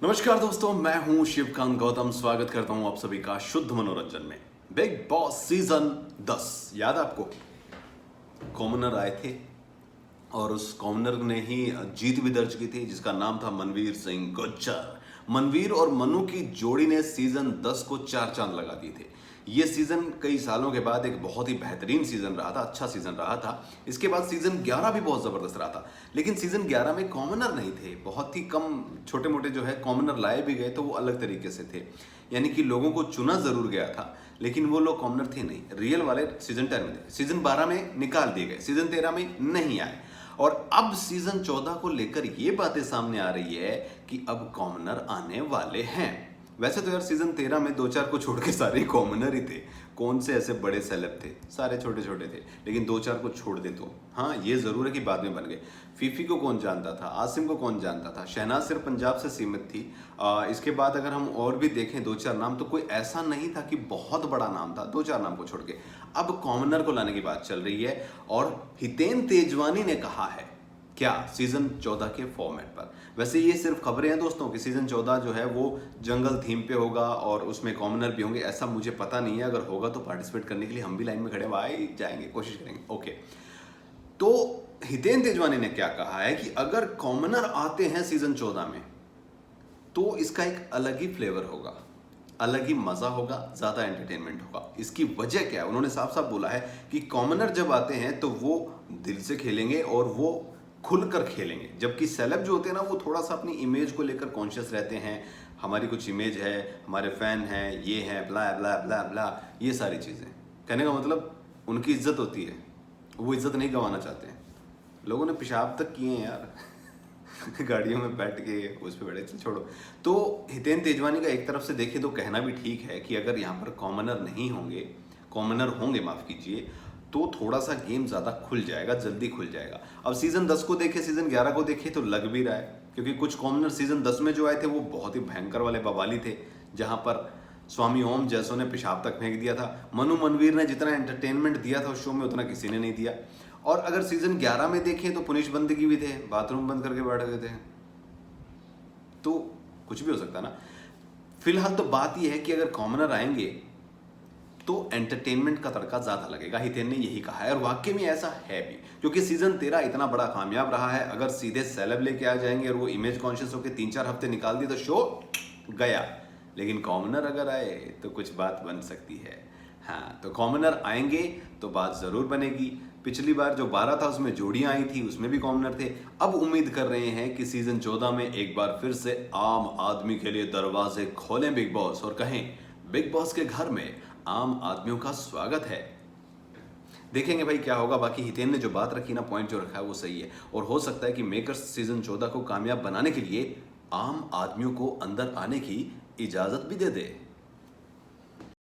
नमस्कार दोस्तों, मैं हूं शिवकांत गौतम। स्वागत करता हूं आप सभी का शुद्ध मनोरंजन में। बिग बॉस सीजन 10 याद है आपको? कॉमनर आए थे और उस कॉमनर ने ही जीत भी दर्ज की थी, जिसका नाम था मनवीर सिंह गुज्जर। मनवीर और मनु की जोड़ी ने सीजन 10 को चार चांद लगा दिए थे। ये सीजन कई सालों के बाद एक बहुत ही बेहतरीन सीजन रहा था, अच्छा सीजन रहा था। इसके बाद सीजन 11 भी बहुत जबरदस्त रहा था, लेकिन सीजन 11 में कॉमनर नहीं थे। बहुत ही कम छोटे मोटे जो है कॉमनर लाए भी गए तो वो अलग तरीके से थे, यानी कि लोगों को चुना जरूर गया था, लेकिन वो लोग कॉमनर थे नहीं। रियल वाले सीजन 10 में थे, सीजन 12 में निकाल दिए गए, सीजन 13 में नहीं आए। और अब सीजन 14 को लेकर ये बातें सामने आ रही है कि अब कॉमनर आने वाले हैं। वैसे तो यार सीजन 13 में दो चार को छोड़ के सारे कॉमनर ही थे। कौन से ऐसे बड़े सेलेब थे? सारे छोटे छोटे थे, लेकिन दो चार को छोड़ दे तो हाँ, ये जरूर है कि बाद में बन गए। फीफी को कौन जानता था, आसिम को कौन जानता था, शहनाज सिर्फ पंजाब से सीमित थी। इसके बाद अगर हम और भी देखें दो चार नाम, तो कोई ऐसा नहीं था कि बहुत बड़ा नाम था, दो चार नाम को छोड़ के। अब कॉमनर को लाने की बात चल रही है और हितेन तेजवानी ने कहा है क्या सीजन 14 के फॉर्मेट पर। वैसे ये सिर्फ खबरें हैं दोस्तों कि सीजन 14 जो है वो जंगल थीम पे होगा और उसमें कॉमनर भी होंगे, ऐसा मुझे पता नहीं है। अगर होगा तो पार्टिसिपेट करने के लिए हम भी लाइन में खड़े भाई जाएंगे, कोशिश करेंगे। ओके, तो हितेन तेजवानी ने क्या कहा है कि अगर कॉमनर आते हैं सीजन 14 में तो इसका एक अलग ही फ्लेवर होगा, अलग ही मजा होगा, ज्यादा एंटरटेनमेंट होगा। इसकी वजह क्या है? उन्होंने साफ साफ बोला है कि कॉमनर जब आते हैं तो वो दिल से खेलेंगे और वो खुलकर खेलेंगे, जबकि सेलेब जो होते हैं ना वो थोड़ा सा अपनी इमेज को लेकर कॉन्शियस रहते हैं। हमारी कुछ इमेज है, हमारे फैन हैं, ये है, ब्ला ब्ला ब्ला ब्ला, ये सारी चीजें। कहने का मतलब उनकी इज्जत होती है, वो इज्जत नहीं गंवाना चाहते हैं। लोगों ने पेशाब तक किए हैं यार गाड़ियों में बैठ के उस पर बैठे, चल छोड़ो। तो हितेन तेजवानी का एक तरफ से देखें तो कहना भी ठीक है कि अगर यहाँ पर कॉमनर नहीं होंगे, कॉमनर होंगे माफ कीजिए, तो थोड़ा सा गेम ज़्यादा खुल जाएगा, जल्दी खुल जाएगा। अब सीजन 10 को देखे, सीजन 11 को देखे तो लग भी रहा है, क्योंकि कुछ कॉमनर सीजन 10 में जो आए थे वो बहुत ही भयंकर वाले बवाली थे, जहां पर स्वामी ओम जैसों ने पेशाब तक फेंक दिया था। मनु मनवीर ने जितना एंटरटेनमेंट दिया था उस शो में उतना किसी ने नहीं दिया। और अगर सीजन 11 में देखें तो पुनिश बंदगी भी थे, बाथरूम बंद करके बैठ गए थे, तो कुछ भी हो सकता ना। फिलहाल तो बात यह है कि अगर कॉमनर आएंगे तो एंटरटेनमेंट का तड़का ज्यादा लगेगा। हितेन ने यही कहा है और वाकई में ऐसा है भी, क्योंकि सीजन 13 इतना बड़ा कामयाब रहा है। अगर सीधे सेलेब लेके आ जाएंगे और वो इमेज कॉन्शियस होकर 3-4 हफ्ते निकाल दिए तो शो गया। लेकिन कॉमनर अगर आए तो कुछ बात बन सकती है। हाँ, तो कॉमनर आएंगे तो बात जरूर बनेगी। पिछली बार जो 12 था उसमें जोड़ियां आई थी, उसमें भी कॉमनर थे। अब उम्मीद कर रहे हैं कि सीजन 14 में एक बार फिर से आम आदमी के लिए दरवाजे खोलें बिग बॉस और कहें बिग बॉस के घर में आम आदमियों का स्वागत है। देखेंगे भाई क्या होगा। बाकी हितेन ने जो बात रखी ना, पॉइंट जो रखा है वो सही है, और हो सकता है कि मेकर्स सीजन 14 को कामयाब बनाने के लिए आम आदमियों को अंदर आने की इजाजत भी दे दे।